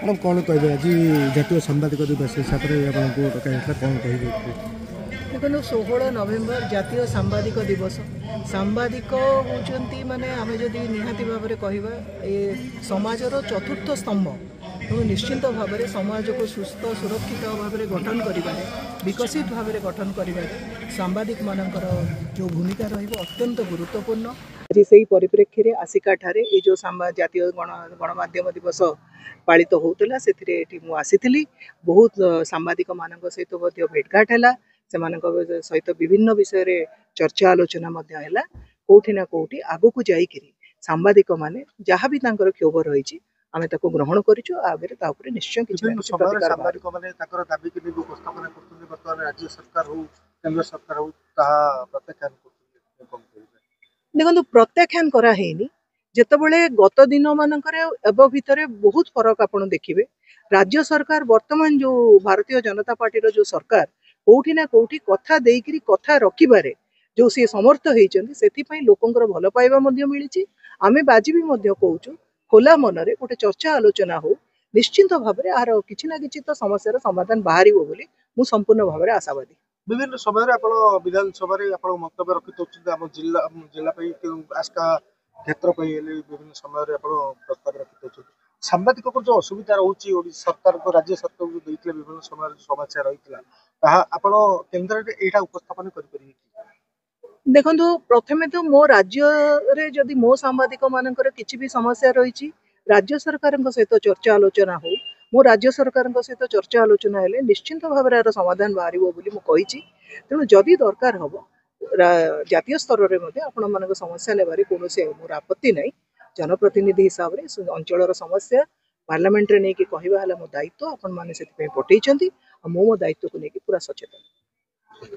Madam कौन कहे आज जातीय सांबादिक दिवस हिसाब से आपको डका कौन कहे देखो 16 नवेम्बर जातीय सांबादिक दिवस सांबादिक होती माने आम जदि निहाती भाव में कहवा ये समाजर चतुर्थ स्तंभ और निश्चिंत भाव में समाज को सुस्थ सुरक्षित भाव में गठन कर विकसित भाव में गठन कर सांबादिक मानकर जो भूमिका रत्यंत गुरुत्वपूर्ण से परिप्रेक्षी में आसिका ठारे ये जो जातीय गणमाध्यम दिवस पालित होता से आसी बहुत सांबादिक मान सहित भेटघाट है से सहित विभिन्न विषय रे चर्चा आलोचना कौटि ना कौटि आगो को जाइए सांबादिक माने जहाँ भी क्षोभ रही आम ग्रहण कर निश्चय सांबादिक माने दाबी के उपस्थापन करते राज्य सरकार हो केंद्र सरकार हो प्रत्याख्यान देखो प्रत्याख्यान करानी जितेबाला गत दिन मानक भितर बहुत फरक आप देखिए राज्य सरकार वर्तमान जो भारतीय जनता पार्टी जो सरकार कौटि ना कौटि कथा देकरी कथा रखिबारे जो सी समर्थ होती लोकंर भल पाइबा मिली आमे बाजी भी कहूँ खोला मनरे गोटे चर्चा आलोचना हो निश्चिंत भाव में यार किसी ना कि तो समस्या समाधान बाहर मु संपूर्ण भाव में आशावादी विभिन्न समय विधानसभा मंतव्य रखी आम जिला आस्का क्षेत्र विभिन्न समय प्रस्ताव रखी सांबादिक जो असुविधा रोचे सरकार को राज्य सरकार को देते विभिन्न समय समस्या रही केन्द्र यहाँ उपस्थापन कर देखो प्रथमे तो मो राज्य जदि मो सांबादिक मानकर किसी भी समस्या रही राज्य सरकार सहित चर्चा आलोचना हो मो राज्य सरकार सहित चर्चा आलोचना है निश्चिंत भाव में यार समाधान बाहर बोली तेणु जदि दरकार हम जातीय स्तर में आपण मान समस्या ने कौन मोर आपत्ति ना जनप्रतिनिधि हिसाब से अंचल समस्या पार्लियामेंट नहीं कि कहवा मो दायित्व आपण मैंने पठे मो दायित्व को लेकिन पूरा सचेतन।